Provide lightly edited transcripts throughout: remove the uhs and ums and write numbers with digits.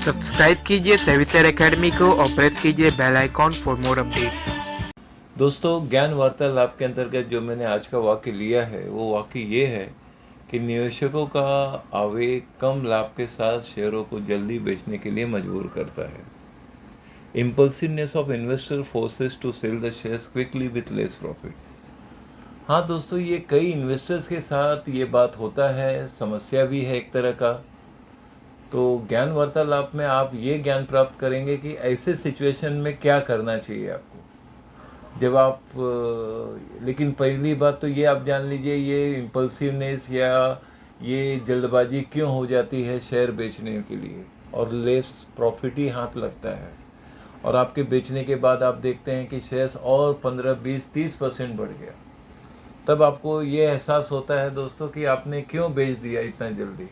Subscribe कीजिए सेविसर academy को और प्रेस कीजिए bell icon for more updates. दोस्तों, ज्ञान वार्तालाप के अंतर्गत जो मैंने आज का वाक्य लिया है वो वाक्य ये है कि निवेशकों का आवेग कम लाभ के साथ शेयरों को जल्दी बेचने के लिए मजबूर करता है। Impulsiveness of investor forces to sell the shares quickly with less profit. हाँ दोस्तों, ये कई इन्वेस्टर्स के साथ ये बात होता है, समस्या भी है एक तरह का। तो ज्ञान वार्तालाप में आप ये ज्ञान प्राप्त करेंगे कि ऐसे सिचुएशन में क्या करना चाहिए आपको जब आप लेकिन पहली बात तो ये आप जान लीजिए, ये इम्पल्सिवनेस या ये जल्दबाजी क्यों हो जाती है शेयर बेचने के लिए, और लेस प्रॉफिट ही हाथ लगता है और आपके बेचने के बाद आप देखते हैं कि शेयर्स और 15, 20, 30% बढ़ गया। तब आपको ये एहसास होता है दोस्तों कि आपने क्यों बेच दिया इतना जल्दी।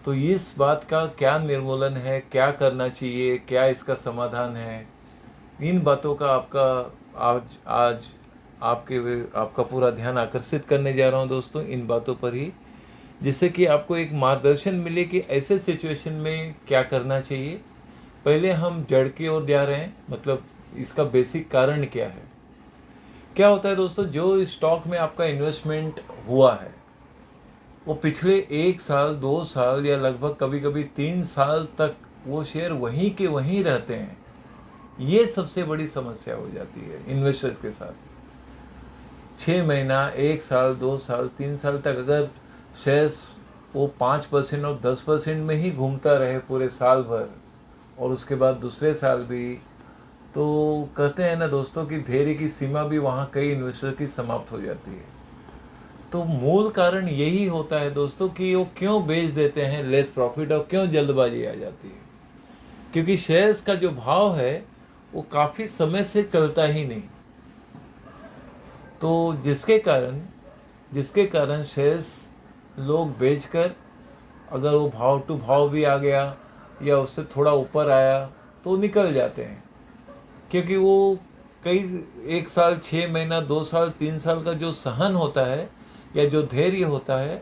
तो इस बात का क्या निर्मूलन है, क्या करना चाहिए, क्या इसका समाधान है, इन बातों का आज आज आपका पूरा ध्यान आकर्षित करने जा रहा हूं दोस्तों, इन बातों पर ही, जिससे कि आपको एक मार्गदर्शन मिले कि ऐसे सिचुएशन में क्या करना चाहिए। पहले हम जड़ की ओर जा रहे हैं, मतलब इसका बेसिक कारण क्या है। क्या होता है दोस्तों, जो स्टॉक में आपका इन्वेस्टमेंट हुआ है वो पिछले 1 साल 2 साल या लगभग कभी कभी 3 साल तक वो शेयर वहीं के वहीं रहते हैं। ये सबसे बड़ी समस्या हो जाती है इन्वेस्टर्स के साथ। 6 महीना, 1 साल, 2 साल, 3 साल तक अगर शेयर्स वो 5% और 10% में ही घूमता रहे पूरे साल भर, और उसके बाद दूसरे साल भी, तो कहते हैं ना दोस्तों कि धैर्य की सीमा भी वहाँ कई इन्वेस्टर की समाप्त हो जाती है। तो मूल कारण यही होता है दोस्तों कि वो क्यों बेच देते हैं लेस प्रॉफिट और क्यों जल्दबाजी आ जाती है। क्योंकि शेयर्स का जो भाव है वो काफ़ी समय से चलता ही नहीं, तो जिसके कारण शेयर्स लोग बेचकर, अगर वो भाव टू भाव भी आ गया या उससे थोड़ा ऊपर आया तो निकल जाते हैं। क्योंकि वो कई 1 साल, 6 महीना, 2 साल, 3 साल का जो सहन होता है या जो धैर्य होता है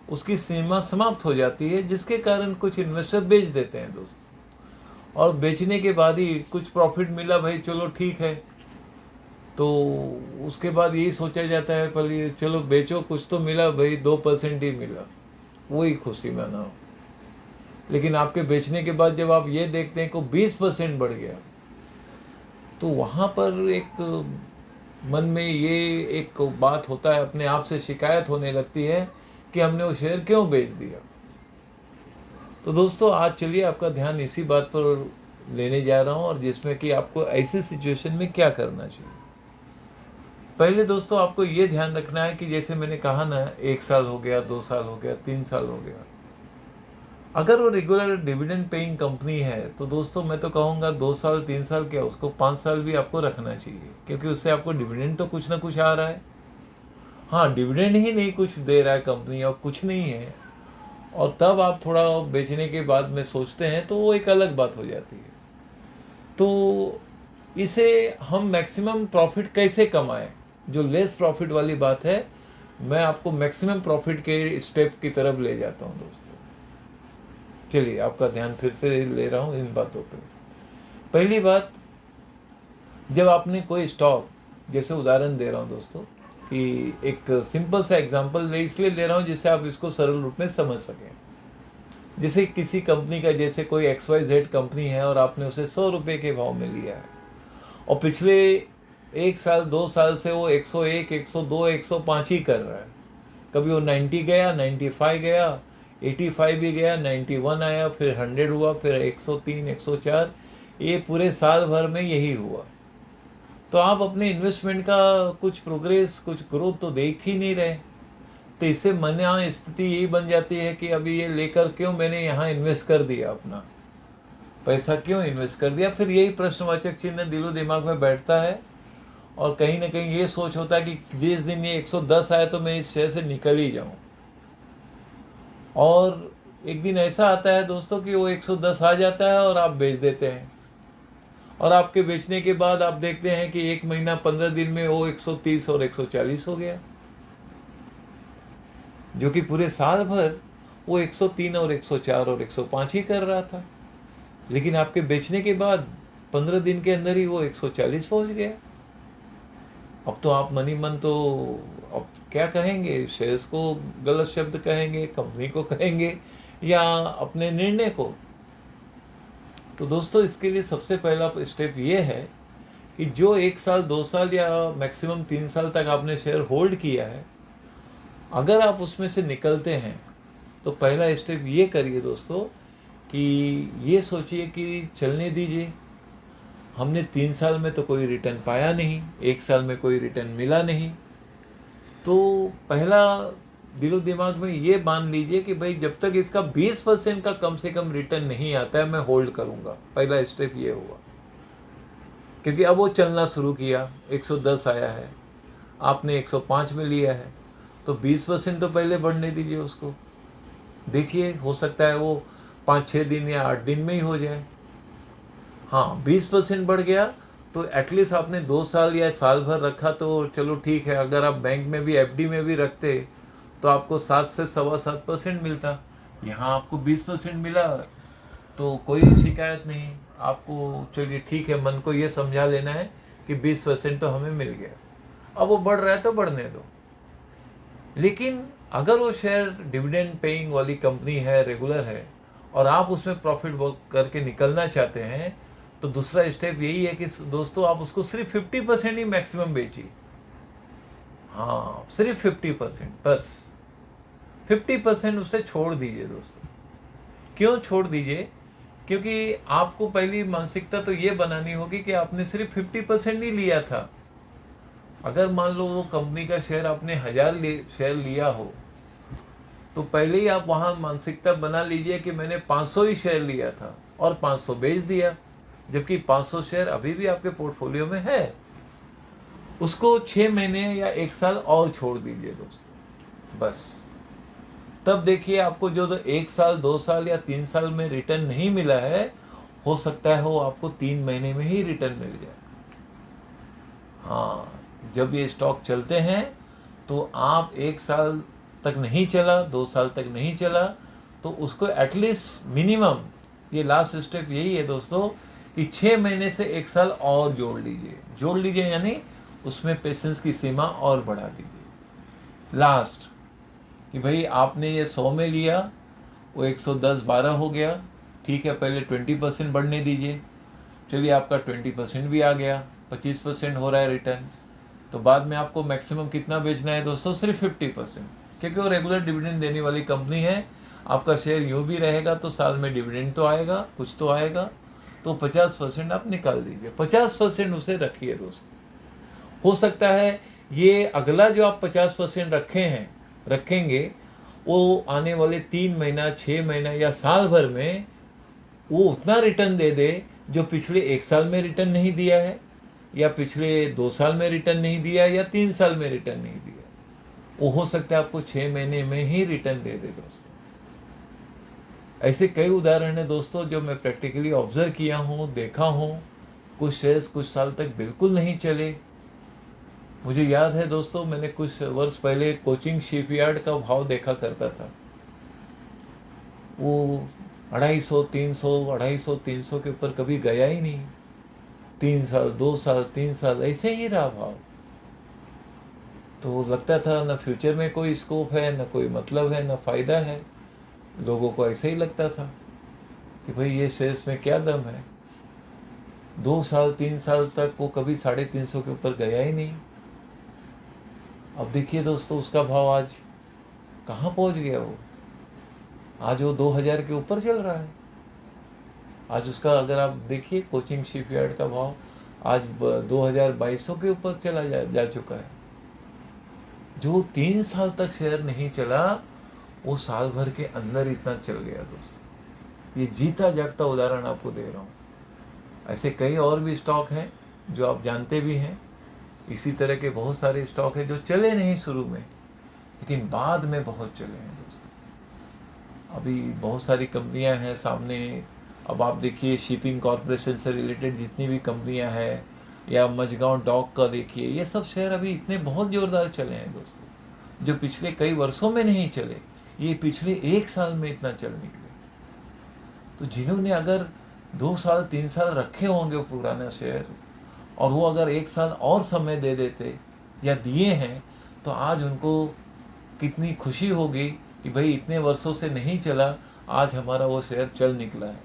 उसकी सीमा समाप्त हो जाती है, जिसके कारण कुछ इन्वेस्टर बेच देते हैं दोस्तों। और बेचने के बाद ही कुछ प्रॉफिट मिला, भाई चलो ठीक है, तो उसके बाद यही सोचा जाता है पहले चलो बेचो, कुछ तो मिला भाई, 2% ही मिला, वही खुशी मनाओ। लेकिन आपके बेचने के बाद जब आप ये देखते हैं कि 20% बढ़ गया, तो वहाँ पर एक मन में ये एक बात होता है, अपने आप से शिकायत होने लगती है कि हमने वो शेयर क्यों बेच दिया। तो दोस्तों, आज चलिए आपका ध्यान इसी बात पर लेने जा रहा हूँ, और जिसमें कि आपको ऐसे सिचुएशन में क्या करना चाहिए। पहले दोस्तों, आपको ये ध्यान रखना है कि जैसे मैंने कहा ना, 1 साल हो गया, 2 साल हो गया, 3 साल हो गया, अगर वो रेगुलर डिविडेंड पेइंग कंपनी है तो दोस्तों मैं तो कहूँगा 2 साल 3 साल क्या, उसको 5 साल भी आपको रखना चाहिए, क्योंकि उससे आपको डिविडेंड तो कुछ ना कुछ आ रहा है। हाँ, डिविडेंड ही नहीं कुछ दे रहा है कंपनी और कुछ नहीं है, और तब आप थोड़ा बेचने के बाद में सोचते हैं, तो वो एक अलग बात हो जाती है। तो इसे हम मैक्सिमम प्रॉफिट कैसे कमाएं, जो लेस प्रॉफिट वाली बात है, मैं आपको मैक्सिमम प्रॉफिट के स्टेप की तरफ ले जाता हूं दोस्तों। चलिए आपका ध्यान फिर से ले रहा हूं इन बातों पे। पहली बात, जब आपने कोई स्टॉक, जैसे उदाहरण दे रहा हूं दोस्तों, कि एक सिंपल सा एग्जांपल इसलिए ले रहा हूं जिससे आप इसको सरल रूप में समझ सकें। जैसे किसी कंपनी का, जैसे कोई XYZ कंपनी है और आपने उसे 100 रुपये के भाव में लिया है, और पिछले 1 साल 2 साल से वो 101, 102, 105 ही कर रहा है। कभी वो 90 गया, 95 गया, 85 भी गया, 91 आया, फिर 100 हुआ, फिर 103, 104, ये पूरे साल भर में यही हुआ। तो आप अपने इन्वेस्टमेंट का कुछ प्रोग्रेस, कुछ ग्रोथ तो देख ही नहीं रहे। तो इससे मन स्थिति यही बन जाती है कि अभी ये लेकर क्यों मैंने यहाँ इन्वेस्ट कर दिया, अपना पैसा क्यों इन्वेस्ट कर दिया। फिर यही प्रश्नवाचक चिन्ह दिलो दिमाग में बैठता है, और कहीं ना कहीं ये सोच होता है कि जिस दिन ये 110 आए तो मैं इस शेयर से निकल ही जाऊं। और एक दिन ऐसा आता है दोस्तों कि वो 110 आ जाता है और आप बेच देते हैं, और आपके बेचने के बाद आप देखते हैं कि 1 महीना 15 दिन में वो 130 और 140 हो गया, जो कि पूरे साल भर वो 103 और 104 और 105 ही कर रहा था। लेकिन आपके बेचने के बाद 15 दिन के अंदर ही वो 140 पहुंच गया। अब तो आप मनी मन तो अब क्या कहेंगे, शेयर्स को गलत शब्द कहेंगे, कंपनी को कहेंगे, या अपने निर्णय को। तो दोस्तों इसके लिए सबसे पहला स्टेप ये है कि जो 1 साल 2 साल या मैक्सिमम 3 साल तक आपने शेयर होल्ड किया है, अगर आप उसमें से निकलते हैं तो पहला स्टेप ये करिए दोस्तों कि ये सोचिए कि चलने दीजिए। हमने 3 साल में तो कोई रिटर्न पाया नहीं, 1 साल में कोई रिटर्न मिला नहीं, तो पहला दिलो दिमाग में ये मान लीजिए कि भाई जब तक इसका 20% का कम से कम रिटर्न नहीं आता है मैं होल्ड करूँगा। पहला स्टेप ये हुआ, क्योंकि अब वो चलना शुरू किया, 110 आया है, आपने 105 में लिया है, तो 20% तो पहले बढ़ने दीजिए उसको। देखिए हो सकता है वो 5-6 दिन या 8 दिन में ही हो जाए। हाँ 20% बढ़ गया तो एटलीस्ट आपने 2 साल या साल भर रखा तो चलो ठीक है। अगर आप बैंक में भी एफडी में भी रखते तो आपको 7 से 7.25% मिलता, यहाँ आपको 20% मिला तो कोई शिकायत नहीं आपको। चलिए ठीक है, मन को ये समझा लेना है कि 20% तो हमें मिल गया। अब वो बढ़ रहा है तो बढ़ने दो। लेकिन अगर वो शेयर डिविडेंड पेइंग वाली कंपनी है, रेगुलर है, और आप उसमें प्रॉफिट वर्क करके निकलना चाहते हैं, तो दूसरा स्टेप यही है कि दोस्तों आप उसको सिर्फ 50% ही मैक्सिमम बेचिए। हाँ सिर्फ 50%, बस 50% उसे छोड़ दीजिए दोस्तों। क्यों छोड़ दीजिए? क्योंकि आपको पहली मानसिकता तो ये बनानी होगी कि आपने सिर्फ 50% ही लिया था। अगर मान लो वो कंपनी का शेयर आपने 1000 शेयर लिया हो, तो पहले ही आप वहाँ मानसिकता बना लीजिए कि मैंने 500 ही शेयर लिया था और 500 बेच दिया, जबकि 500 शेयर अभी भी आपके पोर्टफोलियो में है। उसको 6 महीने या 1 साल और छोड़ दीजिए दोस्तों, बस। तब देखिए आपको जो 1 साल 2 साल या 3 साल में रिटर्न नहीं मिला है, हो सकता है वो आपको 3 महीने में ही रिटर्न मिल जाए। हाँ जब ये स्टॉक चलते हैं तो आप 1 साल तक नहीं चला, 2 साल तक नहीं चला, तो उसको एटलीस्ट मिनिमम, ये लास्ट स्टेप यही है दोस्तों, कि 6 महीने से 1 साल और जोड़ लीजिए, यानी उसमें पेशेंस की सीमा और बढ़ा दीजिए। लास्ट कि भाई आपने ये 100 में लिया, वो 110-12 हो गया, ठीक है, पहले 20% बढ़ने दीजिए। चलिए आपका 20% भी आ गया, 25% हो रहा है रिटर्न, तो बाद में आपको मैक्सिमम कितना बेचना है दोस्तों? सिर्फ 50%, क्योंकि वो रेगुलर डिविडेंड देने वाली कंपनी है। आपका शेयर यूँ भी रहेगा तो साल में डिविडेंड तो आएगा, कुछ तो आएगा, तो 50% आप निकाल दीजिए, 50% उसे रखिए दोस्तों। हो सकता है ये अगला जो आप 50% रखेंगे, वो आने वाले 3 महीना, 6 महीना या साल भर में वो उतना रिटर्न दे दे जो पिछले 1 साल में रिटर्न नहीं दिया है, या पिछले 2 साल में रिटर्न नहीं दिया, या 3 साल में रिटर्न नहीं दिया। वो हो सकता है आपको 6 महीने में ही रिटर्न दे दे दोस्तों। ऐसे कई उदाहरण हैं दोस्तों जो मैं प्रैक्टिकली ऑब्जर्व किया हूँ, देखा हूँ। कुछ शेयर्स कुछ साल तक बिल्कुल नहीं चले। मुझे याद है दोस्तों, मैंने कुछ वर्ष पहले कोचिंग शिपयार्ड का भाव देखा करता था। वो 250, 300 के ऊपर कभी गया ही नहीं। 3 साल, 2 साल, 3 साल ऐसे ही रहा भाव। तो लगता था ना फ्यूचर में कोई स्कोप है, ना कोई मतलब है, ना फ़ायदा है। लोगों को ऐसे ही लगता था कि भाई ये शेयर्स में क्या दम है। 2 साल 3 साल तक वो कभी 350 के ऊपर गया ही नहीं। अब देखिए दोस्तों उसका भाव आज कहाँ पहुँच गया। वो आज वो 2000 के ऊपर चल रहा है। आज उसका अगर आप देखिए कोचिंग शिपयार्ड का भाव आज 2200 के ऊपर चला जा चुका है। जो 3 साल तक शेयर नहीं चला, वो साल भर के अंदर इतना चल गया दोस्तों। ये जीता जागता उदाहरण आपको दे रहा हूँ। ऐसे कई और भी स्टॉक हैं जो आप जानते भी हैं। इसी तरह के बहुत सारे स्टॉक हैं जो चले नहीं शुरू में, लेकिन बाद में बहुत चले हैं दोस्तों। अभी बहुत सारी कंपनियां हैं सामने। अब आप देखिए शिपिंग कॉरपोरेशन से रिलेटेड जितनी भी कंपनियां हैं, या मझगांव डॉक का देखिए, ये सब शेयर अभी इतने बहुत ज़ोरदार चले हैं दोस्तों, जो पिछले कई वर्षों में नहीं चले, ये पिछले 1 साल में इतना चल निकले। तो जिन्होंने अगर 2 साल 3 साल रखे होंगे वो पुराना शेयर, और वो अगर 1 साल और समय दे देते या दिए हैं तो आज उनको कितनी खुशी होगी कि भाई इतने वर्षों से नहीं चला, आज हमारा वो शेयर चल निकला है।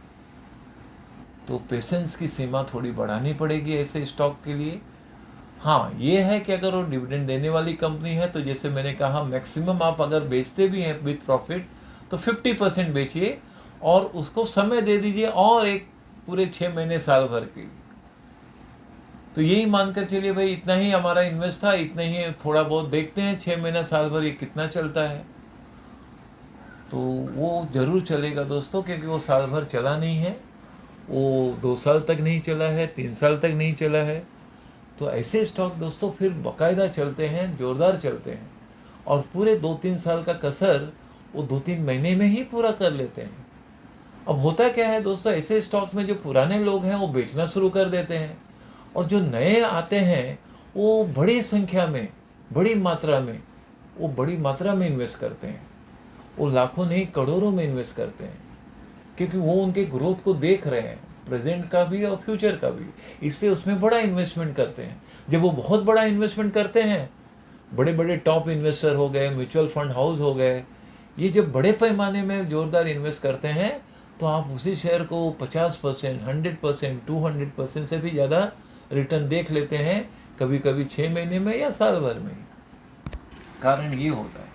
तो पेशेंस की सीमा थोड़ी बढ़ानी पड़ेगी ऐसे स्टॉक के लिए। हाँ, ये है कि अगर वो डिविडेंड देने वाली कंपनी है तो जैसे मैंने कहा मैक्सिमम आप अगर बेचते भी हैं विथ प्रॉफिट तो 50% बेचिए और उसको समय दे दीजिए और एक पूरे 6 महीने साल भर के लिए। तो यही मानकर चलिए भाई इतना ही हमारा इन्वेस्ट था, इतना ही थोड़ा बहुत देखते हैं 6 महीना साल भर ये कितना चलता है। तो वो ज़रूर चलेगा दोस्तों, क्योंकि वो साल भर चला नहीं है, वो 2 साल तक नहीं चला है, 3 साल तक नहीं चला है। तो ऐसे स्टॉक दोस्तों फिर बाकायदा चलते हैं, ज़ोरदार चलते हैं, और पूरे 2-3 साल का कसर वो 2-3 महीने में ही पूरा कर लेते हैं। अब होता क्या है दोस्तों, ऐसे स्टॉक में जो पुराने लोग हैं वो बेचना शुरू कर देते हैं, और जो नए आते हैं वो बड़ी संख्या में, बड़ी मात्रा में इन्वेस्ट करते हैं। वो लाखों नहीं करोड़ों में इन्वेस्ट करते हैं, क्योंकि वो उनके ग्रोथ को देख रहे हैं, प्रेजेंट का भी और फ्यूचर का भी, इसलिए उसमें बड़ा इन्वेस्टमेंट करते हैं। जब वो बहुत बड़ा इन्वेस्टमेंट करते हैं, बड़े बड़े टॉप इन्वेस्टर हो गए, म्यूचुअल फंड हाउस हो गए, ये जब बड़े पैमाने में ज़ोरदार इन्वेस्ट करते हैं तो आप उसी शेयर को 50%, 100%, 200% से भी ज़्यादा रिटर्न देख लेते हैं, कभी कभी 6 महीने में या साल भर में। कारण ये होता है,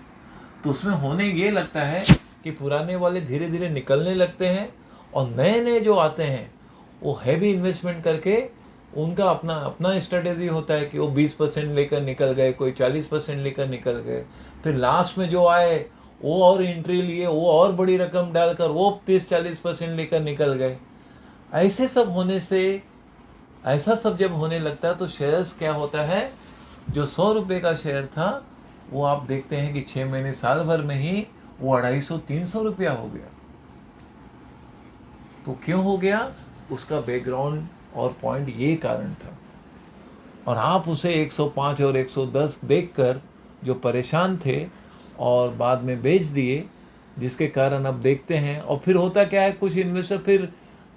तो उसमें होने ये लगता है कि पुराने वाले धीरे धीरे निकलने लगते हैं, और नए नए जो आते हैं वो हैवी इन्वेस्टमेंट करके उनका अपना अपना स्ट्रेटेजी होता है कि वो 20% लेकर निकल गए, कोई 40% लेकर निकल गए, फिर लास्ट में जो आए वो और एंट्री लिए, वो और बड़ी रकम डालकर वो 30-40% लेकर निकल गए। ऐसे सब होने से, ऐसा सब जब होने लगता है तो शेयर्स क्या होता है, जो 100 रुपये का शेयर था वो आप देखते हैं कि 6 महीने साल भर में ही वो 250-300 रुपया हो गया। तो क्यों हो गया, उसका बैकग्राउंड और पॉइंट ये कारण था। और आप उसे 105 और 110 देखकर जो परेशान थे और बाद में बेच दिए, जिसके कारण अब देखते हैं, और फिर होता क्या है, कुछ इन्वेस्टर फिर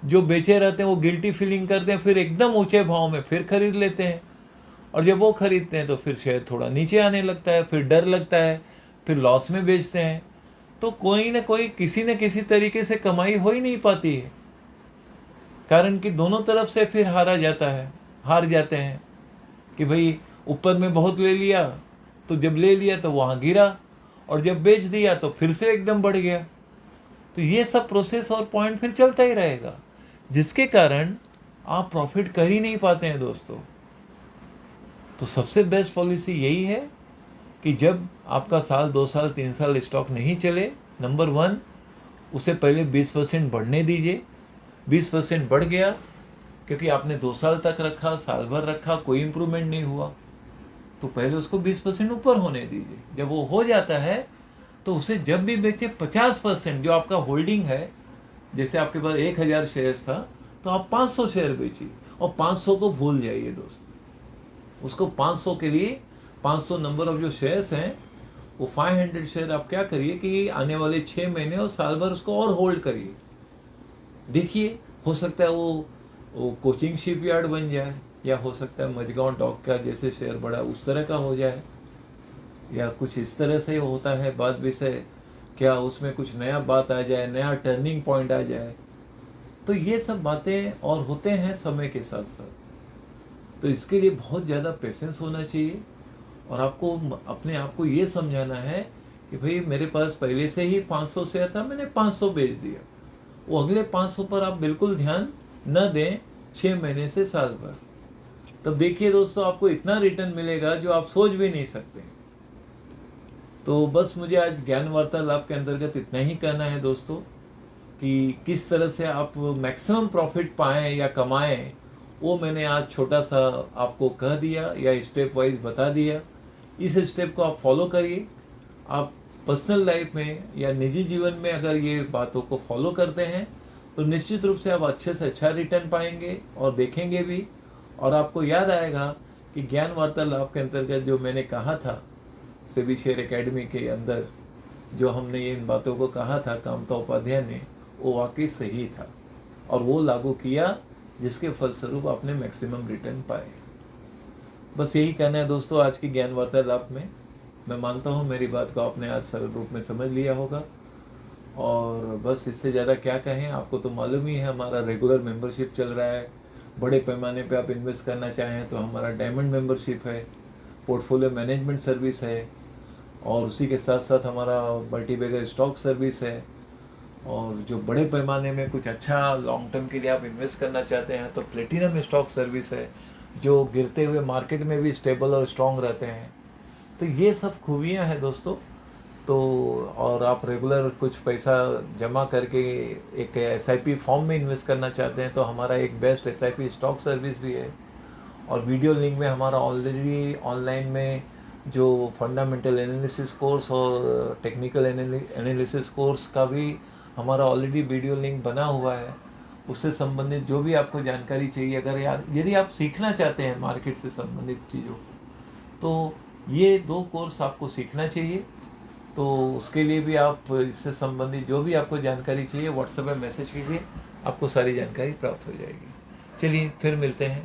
जो बेचे रहते हैं वो गिल्टी फीलिंग करते हैं, फिर एकदम ऊंचे भाव में फिर खरीद लेते हैं, और जब वो खरीदते हैं तो फिर शेयर थोड़ा नीचे आने लगता है, फिर डर लगता है, फिर लॉस में बेचते हैं। तो कोई ना कोई किसी न किसी तरीके से कमाई हो ही नहीं पाती है, कारण कि दोनों तरफ से फिर हार जाते हैं कि भाई ऊपर में बहुत ले लिया, तो जब ले लिया तो वहाँ गिरा, और जब बेच दिया तो फिर से एकदम बढ़ गया। तो ये सब प्रोसेस और पॉइंट फिर चलता ही रहेगा, जिसके कारण आप प्रॉफिट कर ही नहीं पाते हैं दोस्तों। तो सबसे बेस्ट पॉलिसी यही है कि जब आपका साल 2 साल 3 साल स्टॉक नहीं चले, नंबर 1 उसे पहले 20% बढ़ने दीजिए। 20% बढ़ गया क्योंकि आपने 2 साल तक रखा, साल भर रखा, कोई इम्प्रूवमेंट नहीं हुआ, तो पहले उसको 20% ऊपर होने दीजिए। जब वो हो जाता है तो उसे जब भी बेचे 50% जो आपका होल्डिंग है, जैसे आपके पास 1000 शेयर्स था तो आप 500 शेयर बेचिए, और 500 को भूल जाइए दोस्त। उसको 500 के लिए 500 नंबर ऑफ जो शेयर्स हैं वो 500 शेयर आप क्या करिए कि आने वाले 6 महीने और साल भर उसको और होल्ड करिए। देखिए, हो सकता है वो कोचिंग शिपयार्ड बन जाए, या हो सकता है मजगांव डॉक का जैसे शेयर बड़ा उस तरह का हो जाए, या कुछ इस तरह से होता है बात विषय, क्या उसमें कुछ नया बात आ जाए, नया टर्निंग पॉइंट आ जाए। तो ये सब बातें और होते हैं समय के साथ साथ। तो इसके लिए बहुत ज़्यादा पेशेंस होना चाहिए, और आपको अपने आप को ये समझाना है कि भाई मेरे पास पहले से ही 500 शेयर था, मैंने 500 बेच दिया। वो अगले 500 पर आप बिल्कुल ध्यान न दें 6 महीने से साल भर। तब देखिए दोस्तों, आपको इतना रिटर्न मिलेगा जो आप सोच भी नहीं सकते। तो बस मुझे आज ज्ञान वार्तालाप के अंतर्गत इतना ही कहना है दोस्तों, कि किस तरह से आप मैक्सिमम प्रॉफिट पाएँ या कमाएँ, वो मैंने आज छोटा सा आपको कह दिया या स्टेप वाइज बता दिया। इस स्टेप को आप फॉलो करिए। आप पर्सनल लाइफ में या निजी जीवन में अगर ये बातों को फॉलो करते हैं तो निश्चित रूप से आप अच्छे से अच्छा रिटर्न पाएंगे और देखेंगे भी। और आपको याद आएगा कि ज्ञान वार्तालाप के अंतर्गत जो मैंने कहा था सेबी शेयर एकेडमी के अंदर, जो हमने इन बातों को कहा था कामता उपाध्याय ने, वो वाकई सही था। और वो लागू किया जिसके फलस्वरूप आपने मैक्सिमम रिटर्न पाए। बस यही कहना है दोस्तों आज की ज्ञान वार्तालाप में। मैं मानता हूँ मेरी बात को आपने आज सरल रूप में समझ लिया होगा, और बस इससे ज़्यादा क्या कहें। आपको तो मालूम ही है हमारा रेगुलर मेंबरशिप चल रहा है। बड़े पैमाने पे आप इन्वेस्ट करना चाहें तो हमारा डायमंड मेंबरशिप है, पोर्टफोलियो मैनेजमेंट सर्विस है, और उसी के साथ साथ हमारा मल्टीबैगर स्टॉक सर्विस है। और जो बड़े पैमाने में कुछ अच्छा लॉन्ग टर्म के लिए आप इन्वेस्ट करना चाहते हैं तो प्लेटिनम स्टॉक सर्विस है, जो गिरते हुए मार्केट में भी स्टेबल और स्ट्रॉन्ग रहते हैं। तो ये सब खूबियाँ हैं दोस्तों। तो और आप रेगुलर कुछ पैसा जमा करके एक SIP फॉर्म में इन्वेस्ट करना चाहते हैं तो हमारा एक बेस्ट SIP स्टॉक सर्विस भी है। और वीडियो लिंक में हमारा ऑलरेडी ऑनलाइन में जो फंडामेंटल एनालिसिस कोर्स और टेक्निकल एनालिसिस कोर्स का भी हमारा ऑलरेडी वीडियो लिंक बना हुआ है। उससे संबंधित जो भी आपको जानकारी चाहिए, अगर यदि आप सीखना चाहते हैं मार्केट से संबंधित चीज़ों, तो ये 2 कोर्स आपको सीखना चाहिए। तो उसके लिए भी आप इससे संबंधित जो भी आपको जानकारी चाहिए व्हाट्सएप में मैसेज कीजिए, आपको सारी जानकारी प्राप्त हो जाएगी। चलिए फिर मिलते हैं।